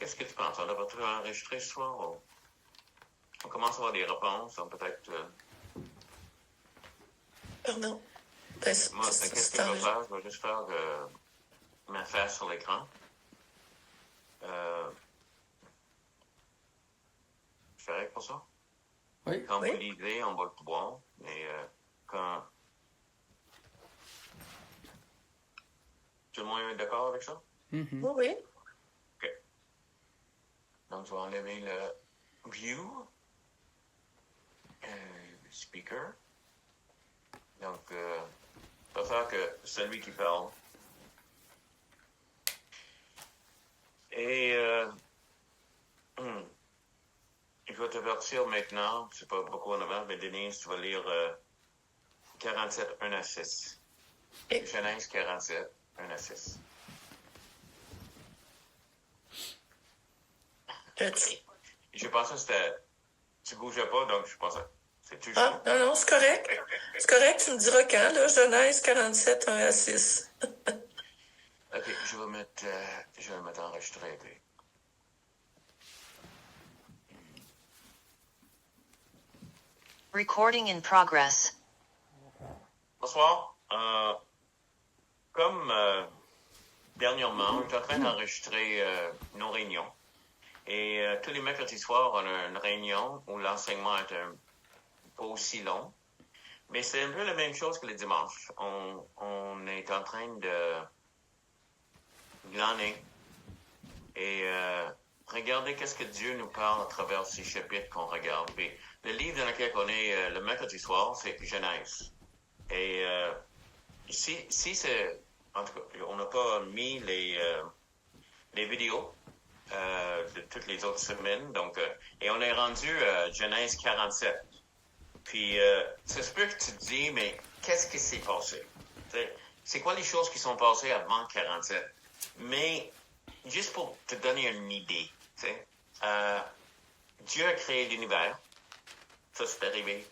qu'est-ce que tu penses? On devrait tout enregistrer ce soir? On commence à avoir des réponses, donc peut-être... Pardon. Moi, qu'est-ce que je vais faire? Je vais juste faire ma face sur l'écran. Je ferai pour ça? Oui. Quand vous lisez, on va le pouvoir, mais quand... Tout le monde est d'accord avec ça? Mm-hmm. Oui. OK. Donc, je vais enlever le view, speaker. Donc, ça va faire que celui qui parle. Et je vais t'avertir maintenant, c'est pas beaucoup en avant, mais Denise, tu vas lire 47, 1 à 6. Genèse 47, 1 à 6. Je pensais que c'était... Tu bougeais pas, donc je pensais... C'est toujours... Ah, non, c'est correct. C'est correct, tu me diras quand, là, Genèse 47, 1 à 6. OK, je vais mettre enregistré. Okay. Recording in progress. Bonsoir. Comme dernièrement, je suis en train d'enregistrer nos réunions. Et tous les mercredis soirs, on a une réunion où l'enseignement est pas aussi long. Mais c'est un peu la même chose que le dimanche. On est en train de glaner et regarder qu'est-ce que Dieu nous parle à travers ces chapitres qu'on regarde. Puis, le livre dans lequel on est le mercredi soir, c'est Genèse. Et si c'est... En tout cas, on n'a pas mis les vidéos de toutes les autres semaines. Donc, et on est rendu à Genèse 47. Puis, ça se peut que tu te dis, mais qu'est-ce qui s'est passé? C'est quoi les choses qui sont passées avant 47? Mais, juste pour te donner une idée, Dieu a créé l'univers. Ça, c'est arrivé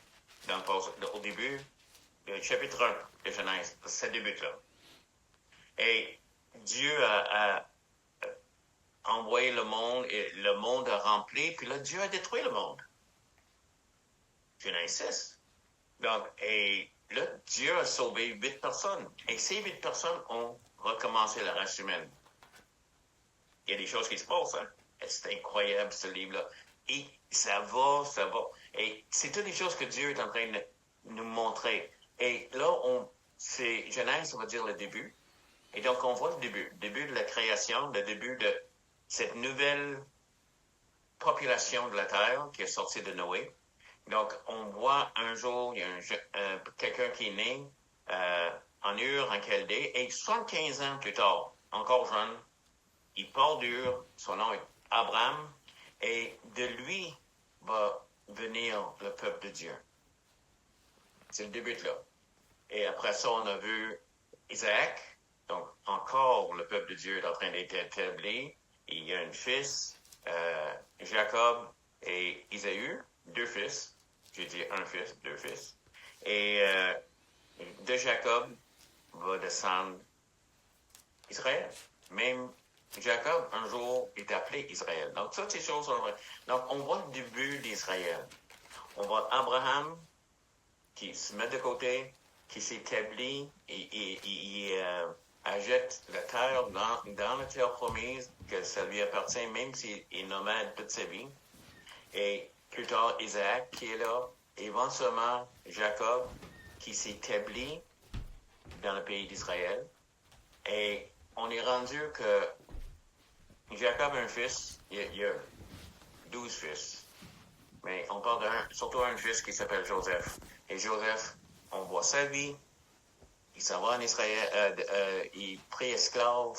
au début, chapitre 1 de Genèse. Ça débute là. Et Dieu a envoyé le monde, et le monde a rempli, puis là, Dieu a détruit le monde. Genèse 6. Donc, et là, Dieu a sauvé 8 personnes. Et ces 8 personnes ont recommencé la race humaine. Il y a des choses qui se passent, hein? C'est incroyable, ce livre-là. Et ça va. Et c'est toutes des choses que Dieu est en train de nous montrer. Et là, c'est Genèse, on va dire le début. Et donc, on voit le début de la création, le début de cette nouvelle population de la Terre qui est sortie de Noé. Donc, on voit un jour, il y a quelqu'un qui est né en Ur, en Chaldée, et 75 ans plus tard, encore jeune, il part d'Ur, son nom est Abraham, et de lui va venir le peuple de Dieu. C'est le début là. Et après ça, on a vu Isaac, donc encore le peuple de Dieu est en train d'être établi. Il y a un fils, Jacob et Isaü, 2 fils. J'ai dit un fils, 2 fils. Et de Jacob va descendre Israël. Même Jacob, un jour, est appelé Israël. Donc, toutes ces choses sont vraies. Donc, on voit le début d'Israël. On voit Abraham qui se met de côté, qui s'établit et achète la terre dans la terre promise, que ça lui appartient, même s'il est nomade toute sa vie. Et plus tard, Isaac qui est là. Éventuellement, Jacob qui s'établit dans le pays d'Israël. Et on est rendu que Jacob a un fils, il y a 12 fils. Mais on parle surtout un fils qui s'appelle Joseph. Et Joseph, on voit sa vie. Il s'en va en Israël, il prit esclave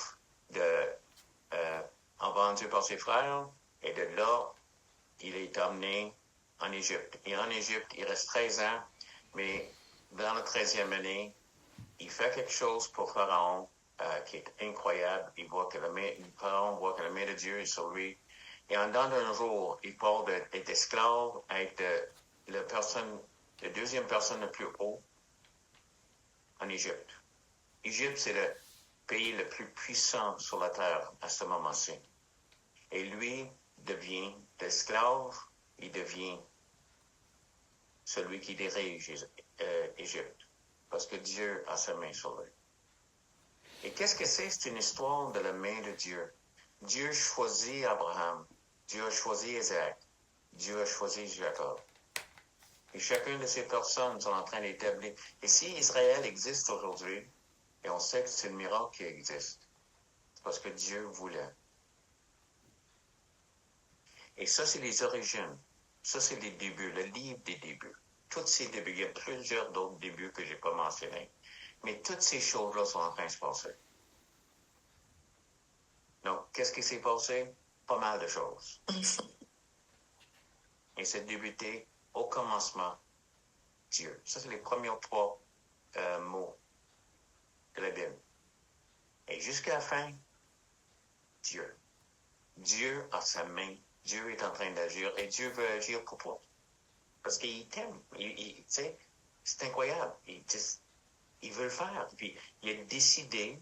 en vendu par ses frères. Et de là, il est emmené en Égypte. Et en Égypte, il reste 13 ans. Mais dans la 13e année, il fait quelque chose pour Pharaon qui est incroyable. Pharaon voit que la main de Dieu est sur lui. Et en dans d'un jour, il part d'être esclave à être la deuxième personne le plus haut en Égypte. Égypte, c'est le pays le plus puissant sur la terre à ce moment-ci. Et lui devient l'esclave, il devient celui qui dirige Égypte, parce que Dieu a sa main sur lui. Et qu'est-ce que c'est? C'est une histoire de la main de Dieu. Dieu choisit Abraham, Dieu a choisi Isaac, Dieu a choisi Jacob. Et chacune de ces personnes sont en train d'établir. Et si Israël existe aujourd'hui, et on sait que c'est le miracle qui existe, c'est parce que Dieu voulait. Et ça, c'est les origines. Ça, c'est les débuts, le livre des débuts. Tous ces débuts, il y a plusieurs d'autres débuts que je n'ai pas mentionnés. Mais toutes ces choses-là sont en train de se passer. Donc, qu'est-ce qui s'est passé? Pas mal de choses. Et c'est débuté au commencement, Dieu. Ça, c'est les premiers 3 mots de la Bible. Et jusqu'à la fin, Dieu. Dieu a sa main. Dieu est en train d'agir et Dieu veut agir pour toi. Parce qu'il t'aime. Tu sais, c'est incroyable. Il veut le faire. Puis, il a décidé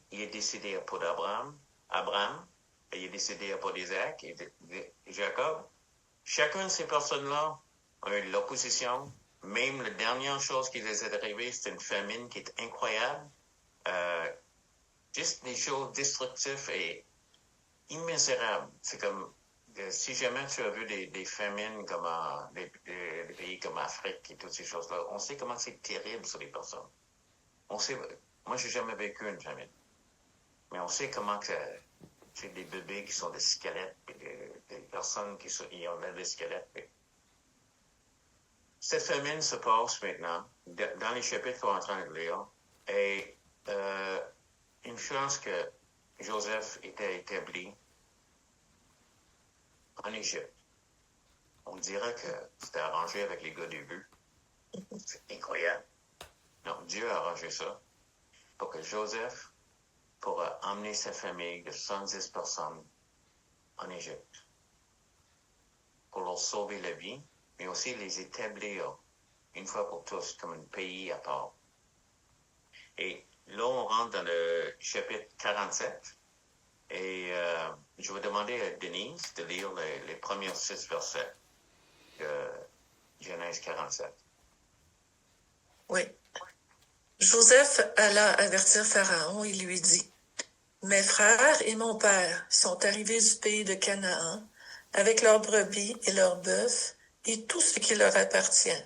à pas d'Abraham, et il a décidé à pas d'Isaac et Jacob. Chacune de ces personnes-là a eu de l'opposition. Même la dernière chose qui les est arrivée, c'est une famine qui est incroyable. Juste des choses destructives et immesurable. C'est comme, si jamais tu as vu des famines comme des pays comme Afrique et toutes ces choses-là, on sait comment c'est terrible sur les personnes. On sait, moi, j'ai jamais vécu une famine. Mais on sait comment que c'est des bébés qui sont des squelettes, et des personnes qui ont des squelettes. Cette famine se passe maintenant, dans les chapitres qu'on est en train de lire, et une chance que Joseph était établi en Égypte. On dirait que c'était arrangé avec les gars du but. C'est incroyable. Non, Dieu a arrangé ça pour que Joseph pourra emmener sa famille de 70 personnes en Égypte pour leur sauver la vie, mais aussi les établir une fois pour tous comme un pays à part. Et là, on rentre dans le chapitre 47. Et je vais demander à Denise de lire les premiers 6 versets de Genèse 47. Oui. Joseph alla avertir Pharaon et lui dit, « Mes frères et mon père sont arrivés du pays de Canaan avec leurs brebis et leurs bœufs et tout ce qui leur appartient.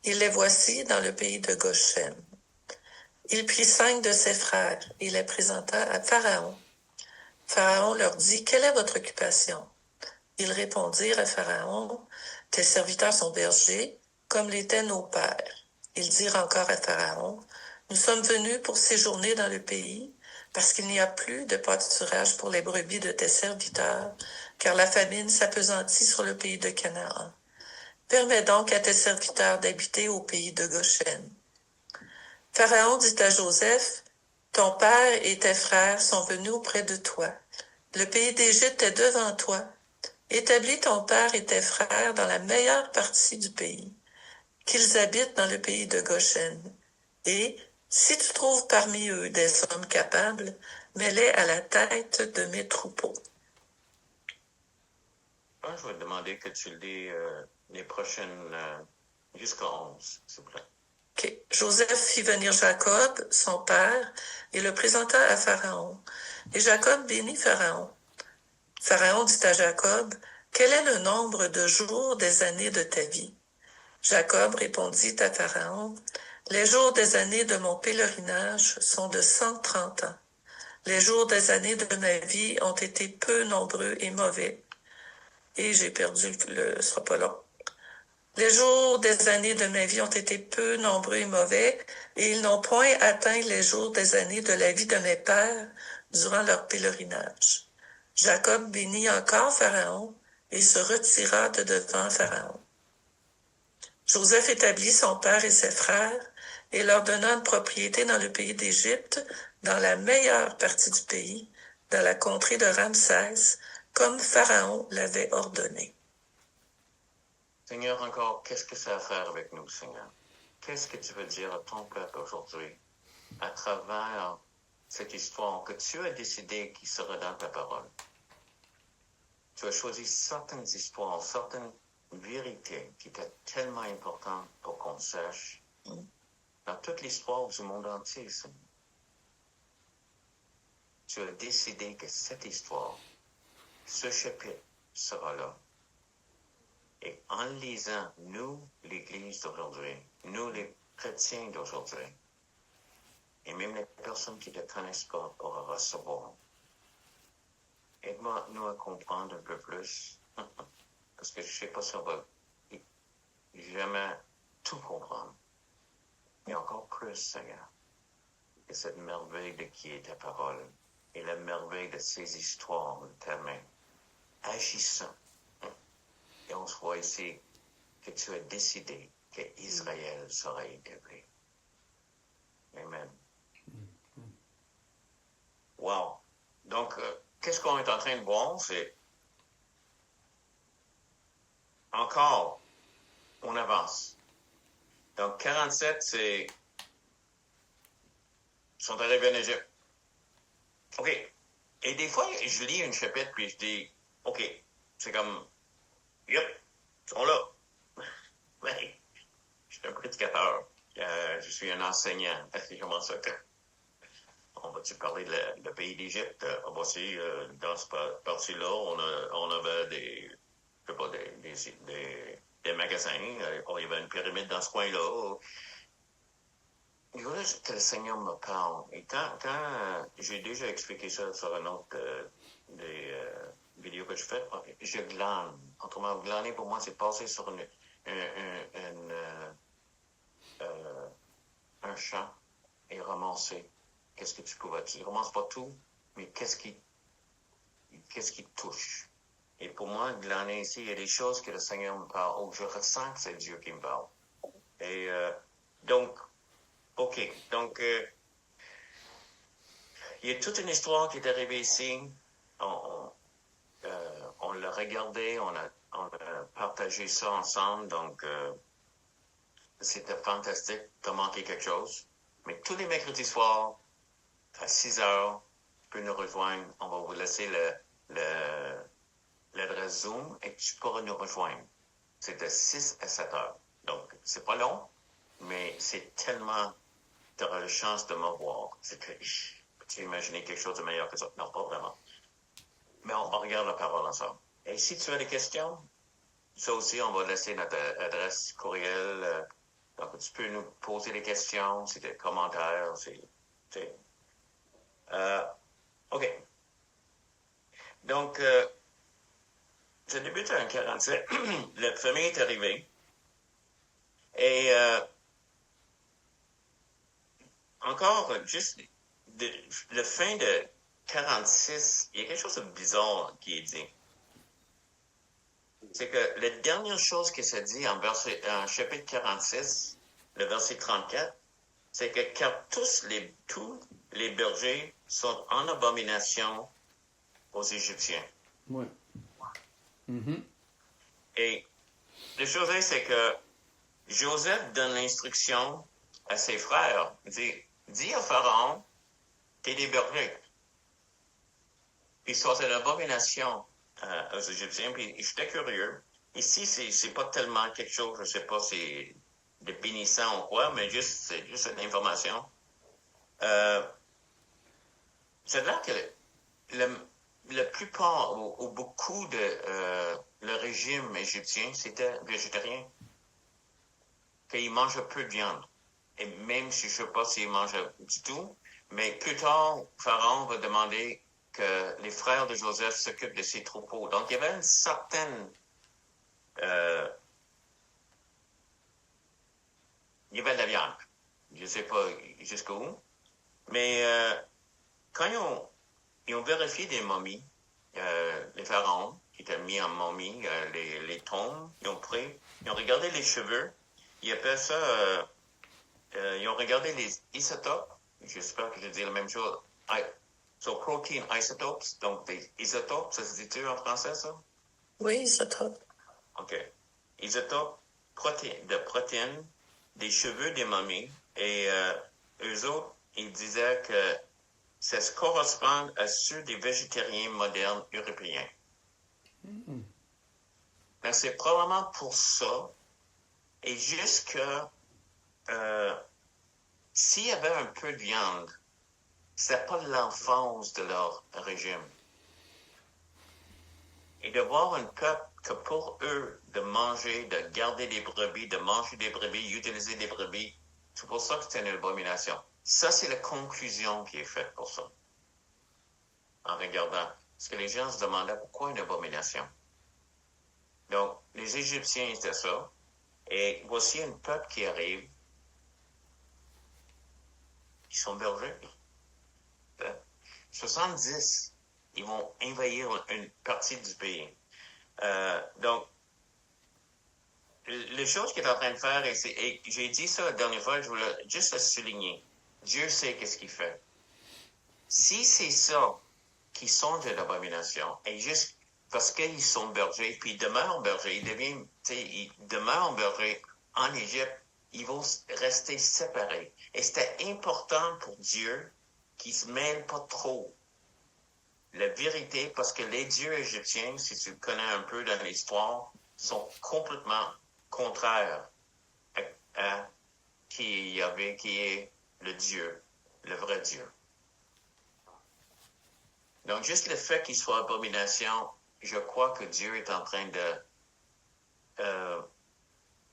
Et les voici dans le pays de Goshen. » Il prit 5 de ses frères et les présenta à Pharaon. Pharaon leur dit, « Quelle est votre occupation? » Ils répondirent à Pharaon, « Tes serviteurs sont bergers, comme l'étaient nos pères. » Ils dirent encore à Pharaon, « Nous sommes venus pour séjourner dans le pays, parce qu'il n'y a plus de pâturage pour les brebis de tes serviteurs, car la famine s'appesantit sur le pays de Canaan. Permets donc à tes serviteurs d'habiter au pays de Goshen. » Pharaon dit à Joseph, « Ton père et tes frères sont venus auprès de toi. Le pays d'Égypte est devant toi. Établis ton père et tes frères dans la meilleure partie du pays, qu'ils habitent dans le pays de Goshen. Et, si tu trouves parmi eux des hommes capables, mets-les à la tête de mes troupeaux. » Je vais te demander que tu lis les prochaines jusqu'à 11, s'il vous plaît. Okay. Joseph fit venir Jacob, son père, et le présenta à Pharaon. Et Jacob bénit Pharaon. Pharaon dit à Jacob, « Quel est le nombre de jours des années de ta vie? » Jacob répondit à Pharaon, « Les jours des années de mon pèlerinage sont de 130 ans. Les jours des années de ma vie ont été peu nombreux et mauvais. » Et j'ai perdu ce sera pas long. Les jours des années de ma vie ont été peu nombreux et mauvais, et ils n'ont point atteint les jours des années de la vie de mes pères durant leur pèlerinage. Jacob bénit encore Pharaon et se retira de devant Pharaon. Joseph établit son père et ses frères et leur donna une propriété dans le pays d'Égypte, dans la meilleure partie du pays, dans la contrée de Ramsès, comme Pharaon l'avait ordonné. Seigneur, encore, qu'est-ce que ça a à faire avec nous, Seigneur? Qu'est-ce que tu veux dire à ton peuple aujourd'hui, à travers cette histoire que tu as décidé qui sera dans ta parole? tu as choisi certaines histoires, certaines vérités qui étaient tellement importantes pour qu'on sache dans toute l'histoire du monde entier, Seigneur. Tu as décidé que cette histoire, ce chapitre sera là. Et en lisant, nous, l'Église d'aujourd'hui, nous, les chrétiens d'aujourd'hui, et même les personnes qui ne te connaissent pas pourront recevoir. Aide-moi, nous, à comprendre un peu plus, parce que je ne sais pas si on va jamais tout comprendre. Mais encore plus, Seigneur, que cette merveille de qui est ta parole et la merveille de ces histoires de ta main, agissant. Et on se voit ici que tu as décidé qu'Israël sera établi. Amen. Wow. Donc, qu'est-ce qu'on est en train de voir? C'est encore, on avance. Donc, 47, c'est... Ils sont arrivés en Égypte. OK. Et des fois, je lis un chapitre, puis je dis, OK, c'est comme, yep, ils sont là. Mais, je suis un prédicateur. Je suis un enseignant. Comment ça? On va-tu parler de le pays d'Égypte? Voici, dans cette partie-là, on avait des magasins. Il y avait une pyramide dans ce coin-là. Il voulait que le Seigneur me parle. Et quand j'ai déjà expliqué ça sur une autre des vidéos que je fais, je glane. Autrement, glaner pour moi, c'est passer sur un champ et ramasser. Qu'est-ce que tu pouvais? Tu ne ramasses pas tout, mais qu'est-ce qui touche? Et pour moi, glaner ici, il y a des choses que le Seigneur me parle. Oh, je ressens que c'est Dieu qui me parle. Et donc, OK. Donc, il y a toute une histoire qui est arrivée ici. On l'a regardé, on a partagé ça ensemble. Donc, c'était fantastique. T'as manqué quelque chose. Mais tous les mercredis soirs, à 6 heures, tu peux nous rejoindre. On va vous laisser l'adresse Zoom et tu pourras nous rejoindre. C'est de 6 à 7 heures. Donc, c'est pas long, mais c'est tellement... Tu auras la chance de me voir. Peux-tu imaginer quelque chose de meilleur que ça? Non, pas vraiment. Mais on regarde la parole ensemble. Et si tu as des questions, ça aussi, on va laisser notre adresse courriel. Donc, tu peux nous poser des questions, c'est des commentaires, OK. Donc, je débute en 47. La famille est arrivée. Et encore, juste le fin de 46, il y a quelque chose de bizarre qui est dit. C'est que la dernière chose que ça dit en chapitre 46, le verset 34, c'est que car tous les bergers sont en abomination aux Égyptiens. Ouais. Mm-hmm. Et la chose est, c'est que Joseph donne l'instruction à ses frères. Dis à Pharaon, t'es des bergers. Puis ça, c'est l'abomination aux Égyptiens. Puis j'étais curieux. Ici, c'est pas tellement quelque chose, je sais pas si c'est de bénissant ou quoi, mais c'est juste une information. C'est là que la plupart ou beaucoup de le régime égyptien, c'était végétarien. Qu'ils mangeaient peu de viande. Et même si je ne sais pas s'ils mangeaient du tout, mais plus tard, Pharaon va demander que les frères de Joseph s'occupent de ses troupeaux. Donc, il y avait une certaine... il y avait de la viande. Je ne sais pas jusqu'où. Mais quand ils ont vérifié des momies, les pharaons qui étaient mis en momie, les tombes, ils ont regardé les cheveux, ils appellent ça... ils ont regardé les isotopes. J'espère que je dis la même chose. So, protein isotopes. Donc, des isotopes, ça se dit-tu en français, ça? Oui, isotope. OK. Isotopes de protéines des cheveux des momies. Et eux autres, ils disaient que ça se correspond à ceux des végétariens modernes européens. Mais c'est probablement pour ça. Et juste que s'il y avait un peu de viande, c'était pas l'enfance de leur régime. Et de voir un peuple que pour eux, de manger, de garder des brebis, de manger des brebis, utiliser des brebis, c'est pour ça que c'est une abomination. Ça, c'est la conclusion qui est faite pour ça. En regardant. Parce que les gens se demandaient pourquoi une abomination. Donc, les Égyptiens étaient ça. Et voici un peuple qui arrive. Ils sont bergers. 70, ils vont envahir une partie du pays. Donc, les choses qu'il est en train de faire, et j'ai dit ça la dernière fois, je voulais juste le souligner. Dieu sait qu'est-ce qu'il fait. Si c'est ça qui sont de l'abomination, et juste parce qu'ils sont bergers, puis ils demeurent bergers, ils demeurent bergers en Égypte, ils vont rester séparés. Et c'était important pour Dieu qu'ils se mêlent pas trop. La vérité, parce que les dieux égyptiens, si tu connais un peu dans l'histoire, sont complètement contraires à qui est le Dieu, le vrai Dieu. Donc, juste le fait qu'il soit abomination, je crois que Dieu est en train de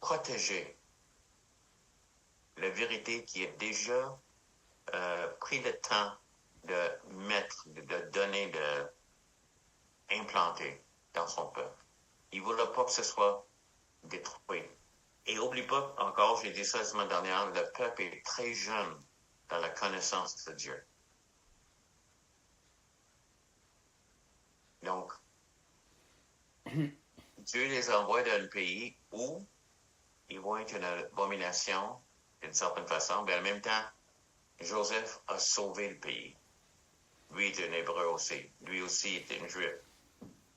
protéger la vérité qui a déjà pris le temps de mettre, de donner, d'implanter dans son peuple. Il ne voulait pas que ce soit détruit. Et oublie pas, encore, j'ai dit ça la semaine dernière, le peuple est très jeune dans la connaissance de Dieu. Donc, Dieu les envoie dans un pays où ils vont être une abomination d'une certaine façon, mais en même temps, Joseph a sauvé le pays. Lui est un Hébreu aussi. Lui aussi est un Juif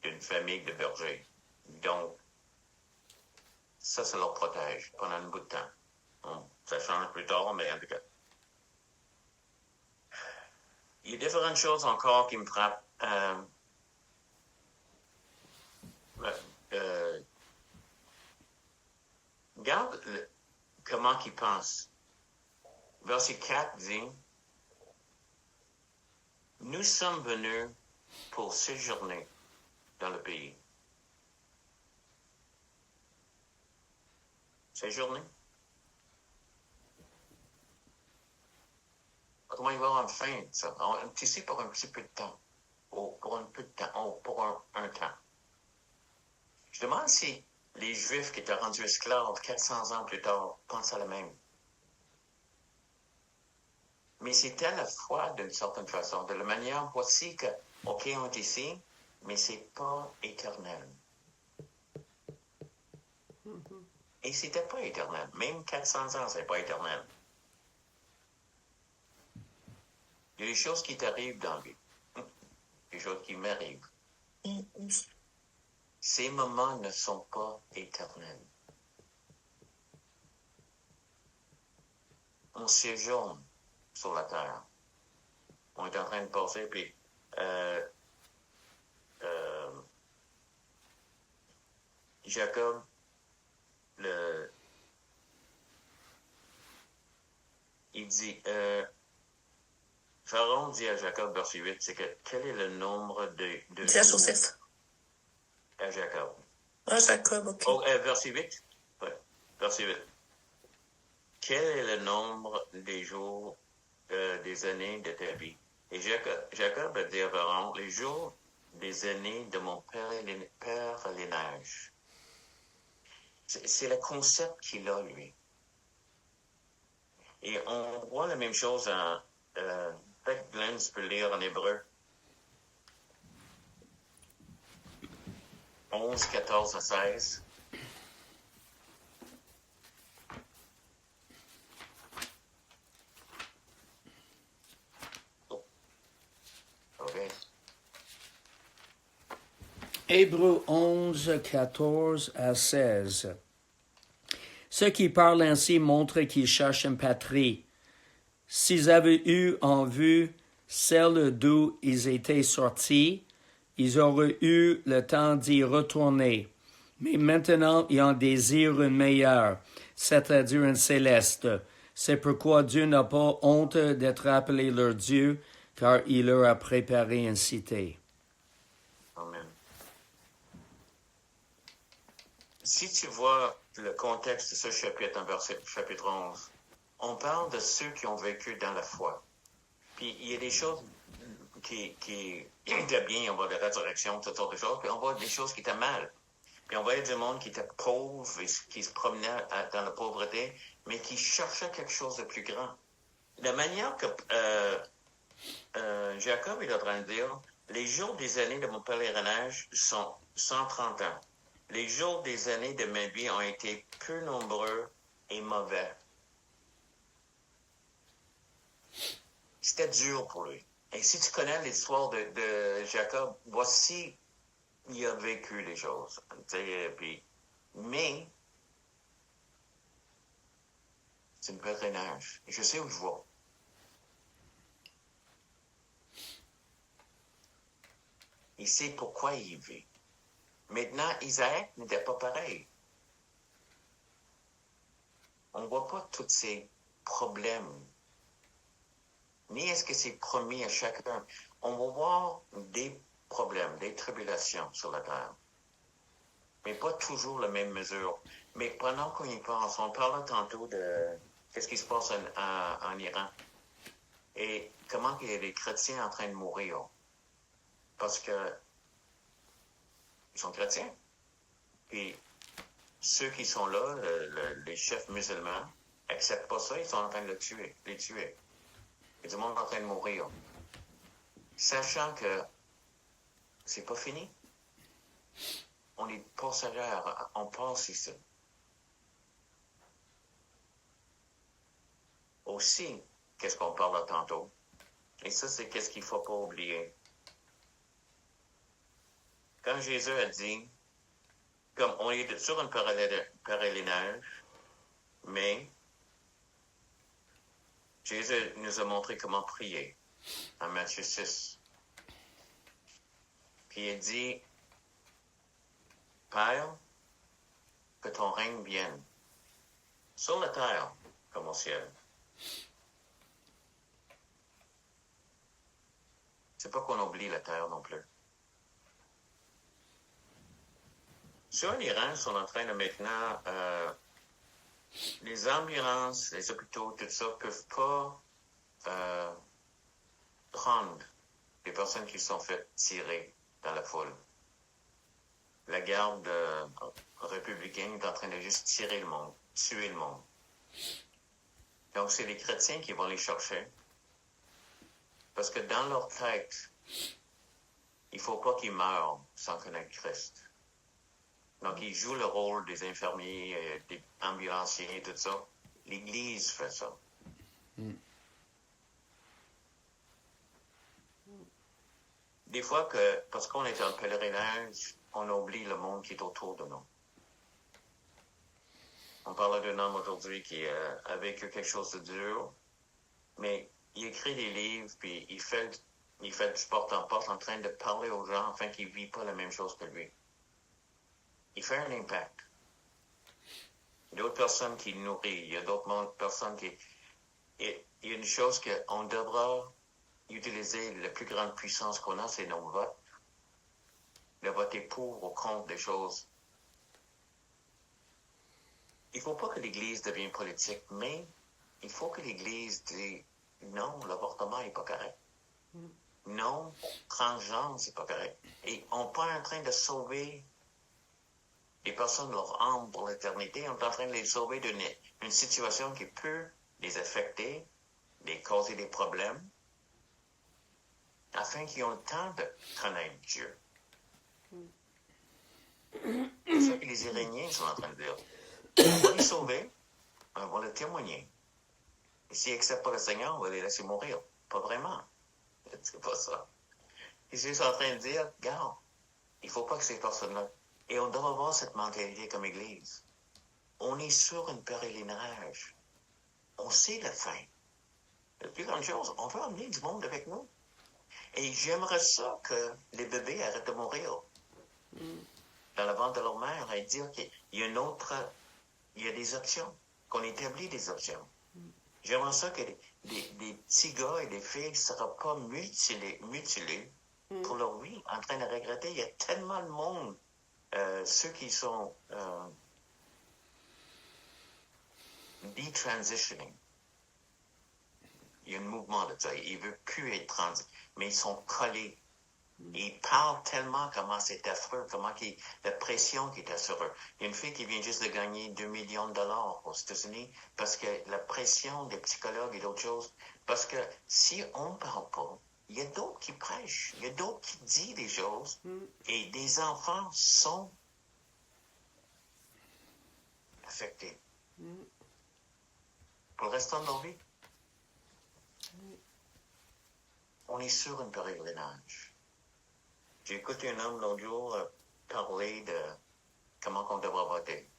d'une famille de bergers. Donc, ça leur protège pendant un bout de temps. Bon, ça change plus tard, mais en tout cas. Il y a différentes choses encore qui me frappent. Regarde comment il pense. Verset 4 dit, « Nous sommes venus pour séjourner dans le pays. » Séjourner? Comment il va avoir une fin, ça? On est ici pour un petit peu de temps. Pour un peu de temps. Pour un temps. Je demande si les Juifs qui étaient rendus esclaves 400 ans plus tard pensent à la même. Mais c'était à la fois d'une certaine façon, de la manière, voici que, OK, on est ici, mais c'est pas éternel. Et c'était pas éternel. Même 400 ans, c'est pas éternel. Il y a des choses qui t'arrivent dans la vie. Des choses qui m'arrivent. Ces moments ne sont pas éternels. On séjourne sur la terre. On est en train de passer, puis Jacob, il dit, Pharaon dit à Jacob, verset 8, c'est que quel est le nombre de Dis à Joseph. À Jacob. Ah, Jacob, OK. Verset 8? Oui, verset 8. Quel est le nombre des jours, des années de ta vie? Et Jacob a dit à Pharaon, les jours des années de mon pèlerinage. C'est le concept qu'il a, lui. Et on voit la même chose en... peut-être Glenn peut lire en hébreu. 11, 14 à 16. Oh. OK. Hébreux 11, 14 à 16. Ceux qui parlent ainsi montrent qu'ils cherchent une patrie. S'ils avaient eu en vue celle d'où ils étaient sortis, ils auraient eu le temps d'y retourner. Mais maintenant, ils en désirent une meilleure, c'est-à-dire une céleste. C'est pourquoi Dieu n'a pas honte d'être appelé leur Dieu, car il leur a préparé une cité. Amen. Si tu vois le contexte de ce chapitre, en chapitre 11, on parle de ceux qui ont vécu dans la foi. Puis il y a des choses qui étaient bien, on voit la résurrection, toutes sortes de choses, puis on voit des choses qui étaient mal. Puis on voyait du monde qui était pauvre et qui se promenait dans la pauvreté, mais qui cherchait quelque chose de plus grand. La manière que Jacob est en train de dire, les jours des années de mon pèlerinage sont 130 ans. Les jours des années de ma vie ont été peu nombreux et mauvais. C'était dur pour lui. Et si tu connais l'histoire de Jacob, voici, il a vécu les choses. Mais, c'est un pèlerinage. Et je sais où je vais. Il sait pourquoi il vit. Maintenant, Isaac n'était pas pareil. On ne voit pas tous ces problèmes. Ni est-ce que c'est promis à chacun. On va voir des problèmes, des tribulations sur la terre. Mais pas toujours la même mesure. Mais pendant qu'on y pense, on parlait tantôt de qu'est-ce qui se passe en Iran. Et comment il y a des chrétiens en train de mourir. Parce que ils sont chrétiens. Puis ceux qui sont là, les chefs musulmans, n'acceptent pas ça, ils sont en train de les tuer. Il y a du monde en train de mourir. Sachant que c'est pas fini. On est passagers, on passe ici. Aussi, qu'est-ce qu'on parle tantôt? Et ça, c'est qu'est-ce qu'il ne faut pas oublier. Quand Jésus a dit, comme on est sur un pèlerinage, mais Jésus nous a montré comment prier en Matthieu 6. Puis il dit, Père, que ton règne vienne sur la terre comme au ciel. C'est pas qu'on oublie la terre non plus. Sur l'Iran, sont en train de maintenant, les ambulances, les hôpitaux, tout ça, peuvent pas prendre les personnes qui se sont faites tirer dans la foule. La garde républicaine est en train de juste tirer le monde, tuer le monde. Donc, c'est les chrétiens qui vont les chercher. Parce que dans leur tête, il ne faut pas qu'ils meurent sans connaître Christ. Donc, ils jouent le rôle des infirmiers, des ambulanciers et tout ça. L'Église fait ça. Des fois, parce qu'on est en pèlerinage, on oublie le monde qui est autour de nous. On parle d'un homme aujourd'hui qui a vécu quelque chose de dur, mais il écrit des livres, puis il fait du porte en porte en train de parler aux gens afin qu'ils ne vivent pas la même chose que lui. Il fait un impact. Il y a d'autres personnes qui le nourrissent. Il y a d'autres personnes qui... Il y a une chose qu'on devra utiliser, la plus grande puissance qu'on a, c'est nos votes. De voter pour ou contre des choses. Il ne faut pas que l'Église devienne politique, mais il faut que l'Église dise non, l'avortement n'est pas correct. Non, transgenre, c'est pas correct. Et on n'est pas en train de sauver les personnes leur âme pour l'éternité, on est en train de les sauver d'une situation qui peut les affecter, les causer des problèmes, afin qu'ils aient le temps de connaître Dieu. C'est ça que les Iréniens sont en train de dire. On va les sauver, on va les témoigner. Et s'ils n'acceptent pas le Seigneur, on va les laisser mourir. Pas vraiment. C'est pas ça. Ils sont en train de dire, regarde, il ne faut pas que ces personnes-là... Et on doit avoir cette mentalité comme Église. On est sur un pèlerinage. On sait la fin. La plus grande chose, on veut emmener du monde avec nous. Et j'aimerais ça que les bébés arrêtent de mourir dans le ventre de leur mère et dire qu'il y a il y a des options, qu'on établit des options. J'aimerais ça que des petits gars et des filles ne seraient pas mutilés pour leur vie, en train de regretter. Il y a tellement de monde, ceux qui sont detransitioning. Il y a un mouvement de ça. Ils ne veulent plus être mais ils sont collés. Ils parlent tellement comment c'est affreux, la pression qui est sur eux. Il y a une fille qui vient juste de gagner 2 millions de dollars aux États-Unis parce que la pression des psychologues et d'autres choses. Parce que si on ne parle pas, il y a d'autres qui prêchent, il y a d'autres qui disent des choses et des enfants sont affectés. Pour le restant de leur vie. On est sur une pèlerinage. J'ai écouté un homme l'autre jour parler de comment on devrait voter.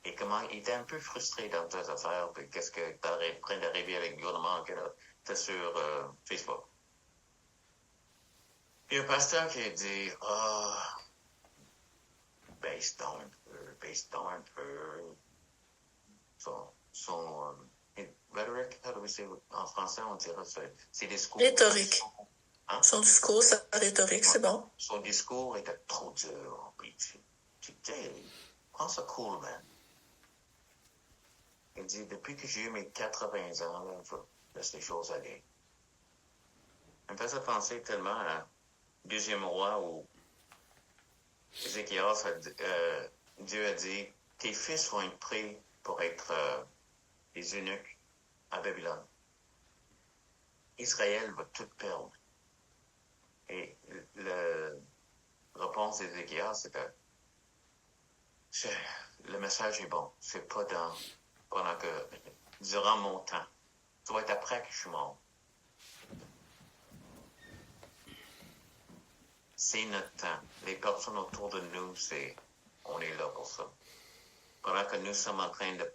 Et comment il était un peu frustré dans ces affaires, puis qu'est-ce que est en train d'arriver avec le gouvernement qui était sur Facebook. Il y a un pasteur qui a dit, baisse donc un peu. Son rhetoric, en français, on dirait c'est discours. Rhétorique. Hein? Son discours, sa rhétorique, c'est bon. Son discours était trop dur. Puis tu prends ça cool, man. Il dit, depuis que j'ai eu mes 80 ans, là, je laisse les choses aller. Il me faisait penser tellement à Deuxième Roi où Ézéchias, Dieu a dit, tes fils vont être pris pour être des eunuques à Babylone. Israël va tout perdre. Et la réponse d'Ézéchias, c'était, le message est bon. C'est pas durant mon temps. Ça va être après que je suis mort. C'est notre temps. Les personnes autour de nous, on est là pour ça. Pendant que nous sommes en train de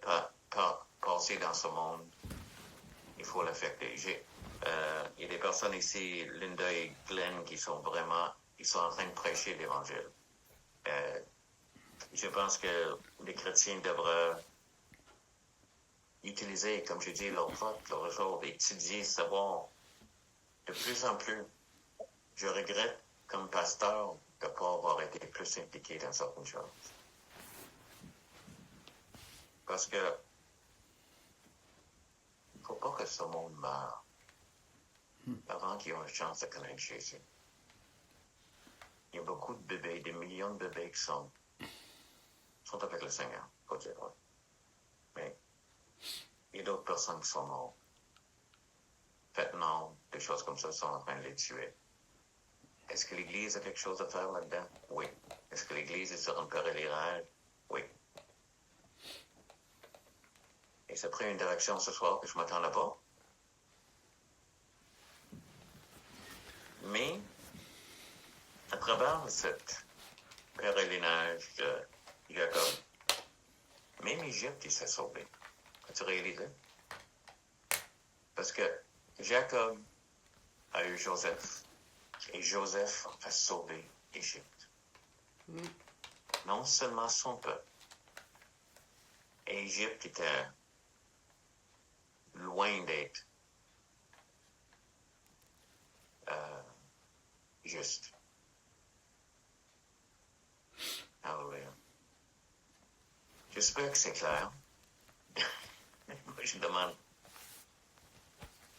passer dans ce monde, il faut l'affecter. Il y a des personnes ici, Linda et Glenn, qui sont en train de prêcher l'Évangile. Je pense que les chrétiens devraient utiliser, comme je dis l'autre jour, étudier, savoir de plus en plus. Je regrette, comme pasteur, de ne pas avoir été plus impliqué dans certaines choses. Parce que il ne faut pas que ce monde meure avant qu'ils aient une chance de connaître Jésus. Il y a beaucoup de bébés, des millions de bébés qui sont avec le Seigneur, faut dire. Mais il y a d'autres personnes qui sont mortes. Maintenant, des choses comme ça sont en train de les tuer. Est-ce que l'Église a quelque chose à faire là-dedans? Oui. Est-ce que l'Église est sur un pèlerinage? Oui. Et ça a pris une direction ce soir que je m'attends là-bas. Mais, à travers cette pèlerinage de Jacob, même Égypte, il s'est sauvé. As-tu réalisé? Parce que Jacob a eu Joseph, et Joseph a sauvé Égypte. Non seulement son peuple, et Égypte était loin d'être juste. Alléluia. J'espère que c'est clair. Moi, je me demande.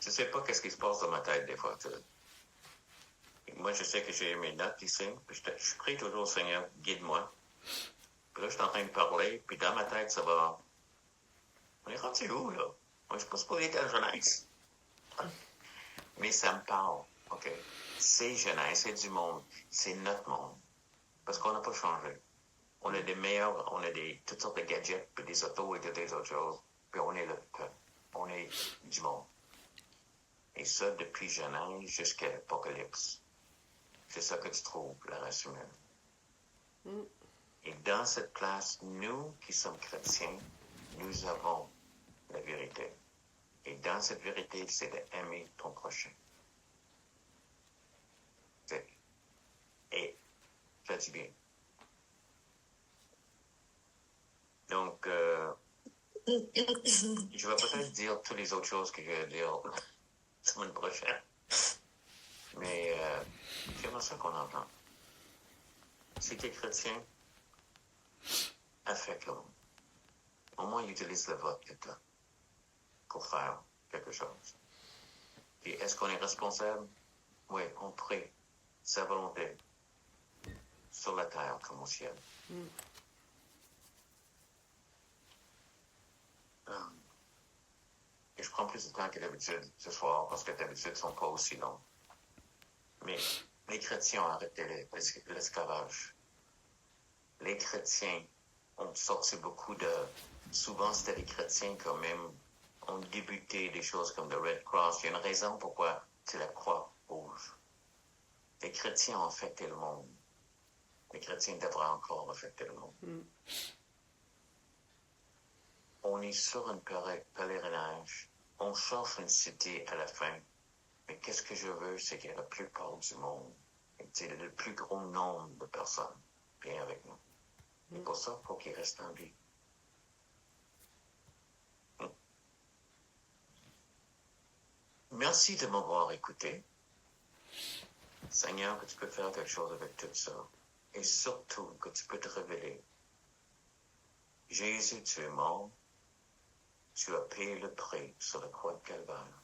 Je ne sais pas qu'est-ce qui se passe dans ma tête des fois. Moi, je sais que j'ai mes notes ici. Je prie toujours au Seigneur, guide-moi. Puis là, je suis en train de parler, puis dans ma tête, ça va. On est rendu où, là? Moi, je ne suis pas supposé être à Genèse. Mais ça me parle. OK? C'est Genèse, c'est du monde. C'est notre monde. Parce qu'on n'a pas changé. On a des meilleurs, on a toutes sortes de gadgets, puis des autos et toutes des autres choses. Puis on est le peuple. On est du monde. Et ça, depuis Genèse jusqu'à l'Apocalypse. C'est ça que tu trouves, la race humaine. Et dans cette place, nous qui sommes chrétiens, nous avons la vérité. Et dans cette vérité, c'est d'aimer ton prochain. et fatigué. Donc, je vais peut-être dire toutes les autres choses que je vais dire la semaine prochaine. Mais j'aimerais ça qu'on entende. Si tu es chrétien, affecte le monde. Au moins, utilise le vote que tu as pour faire quelque chose. Puis, est-ce qu'on est responsable? Oui, on prie sa volonté sur la terre comme au ciel. Et je prends plus de temps que d'habitude ce soir parce que d'habitude ne sont pas aussi longs. Mais les chrétiens ont arrêté l'esclavage. Les chrétiens ont sorti beaucoup de... Souvent, c'était les chrétiens quand même ont débuté des choses comme le Red Cross. Il y a une raison pourquoi c'est la croix rouge. Les chrétiens ont affecté le monde. Les chrétiens devraient encore affecter le monde. On est sur un pèlerinage. On cherche une cité à la fin. Mais qu'est-ce que je veux, c'est qu'il y ait la plupart du monde. C'est le plus gros nombre de personnes viennent avec nous. Et pour ça, il faut qu'ils restent en vie. Merci de m'avoir écouté. Seigneur, que tu peux faire quelque chose avec tout ça. Et surtout, que tu peux te révéler. Jésus, tu es mort. Tu as payé le prix sur la croix de Calvaire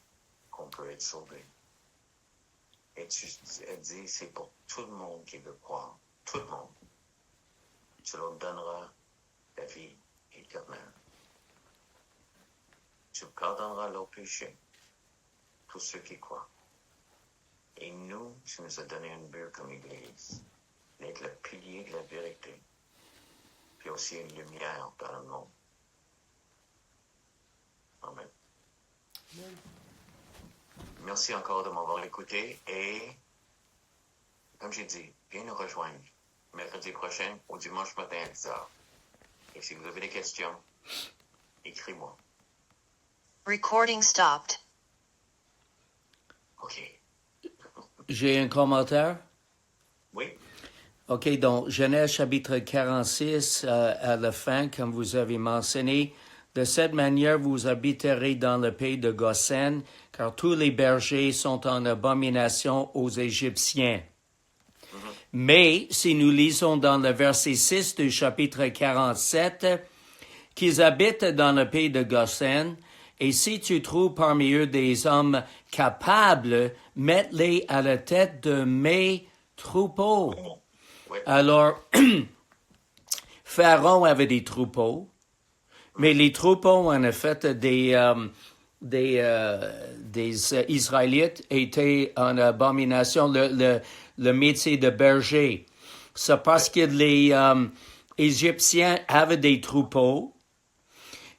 qu'on peut être sauvé. Et tu as dit, c'est pour tout le monde qui veut croire. Tout le monde. Tu leur donneras la vie éternelle. Tu pardonneras leurs péchés. Tous ceux qui croient. Et nous, tu nous as donné un but comme Église, d'être le pilier de la vérité, puis aussi une lumière dans le monde. Amen. Merci encore de m'avoir écouté et, comme j'ai dit, viens nous rejoindre mercredi prochain ou dimanche matin à 10h. Et si vous avez des questions, écris-moi. Recording stopped. OK. J'ai un commentaire. Oui. OK, donc Genèse chapitre 46 à la fin, comme vous avez mentionné, de cette manière vous habiterez dans le pays de Goshen, car tous les bergers sont en abomination aux Égyptiens. Mais si nous lisons dans le verset 6 du chapitre 47, qu'ils habitent dans le pays de Goshen, et si tu trouves parmi eux des hommes capables, mets-les à la tête de mes troupeaux. Oui. Alors, Pharaon avait des troupeaux, mais les troupeaux, en fait, des Israélites étaient en abomination, le métier de berger. C'est parce que les Égyptiens avaient des troupeaux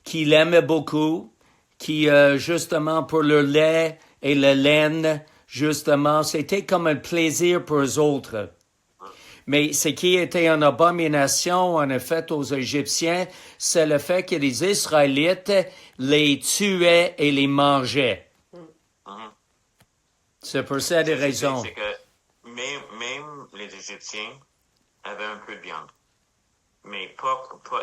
qu'ils aimaient beaucoup, qui, justement, pour leur lait et la laine, justement, c'était comme un plaisir pour eux autres. Mais ce qui était en abomination, en effet, aux Égyptiens, c'est le fait que les Israélites les tuaient et les mangeaient. C'est pour ça des raisons. C'est que même les Égyptiens avaient un peu de viande. Mais il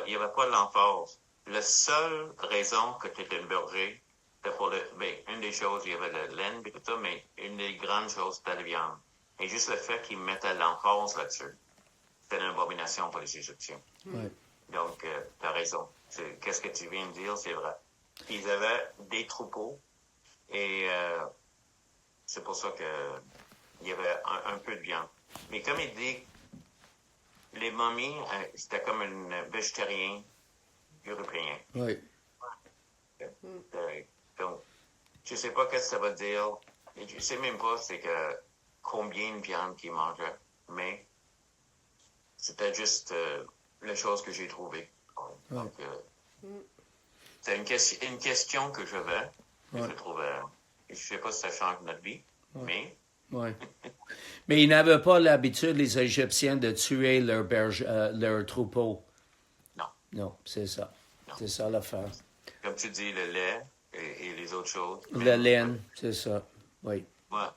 n'y avait pas l'emphase. La seule raison que tu étais un berger, c'était pour une des choses, il y avait la laine et tout ça, mais une des grandes choses, c'était la viande. Et juste le fait qu'ils mettaient l'emphase là-dessus, c'était une abomination pour les Égyptiens. Ouais. Donc, tu as raison. Qu'est-ce que tu viens de dire, c'est vrai. Ils avaient des troupeaux et c'est pour ça qu'il y avait un peu de viande. Mais comme il dit, les momies, c'était comme un végétarien européen. Oui. Donc, je sais pas qu'est-ce que ça veut dire. Et je sais même pas c'est que combien de viande qu'ils mangeaient, mais c'était juste la chose que j'ai trouvée. Donc, c'est une question que j'avais, que je trouvais. Je sais pas si ça change notre vie, mais... Oui. Mais ils n'avaient pas l'habitude, les Égyptiens, de tuer leurs troupeaux. Non. Non, c'est ça. Non. C'est ça l'affaire. Comme tu dis, le lait et les autres choses. La laine, c'est ça. Oui, Ouais,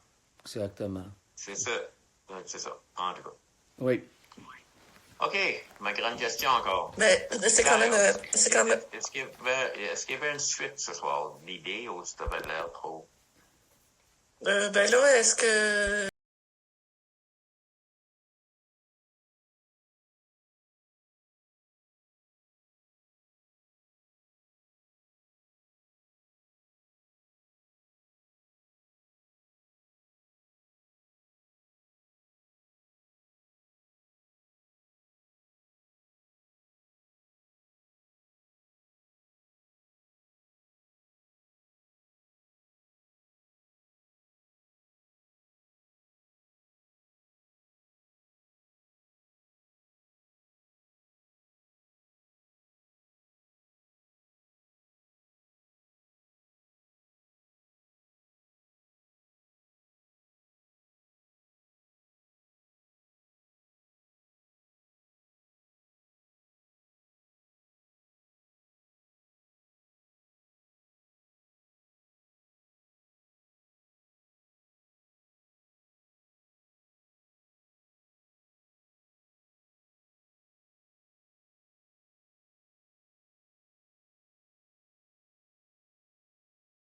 exactement. c'est ça. Ouais, c'est ça, en tout cas. Oui. OK, ma grande question encore. Mais c'est quand même... Est-ce qu'il y avait une suite ce soir? L'idée ou ça avait l'air trop? Ben là, est-ce que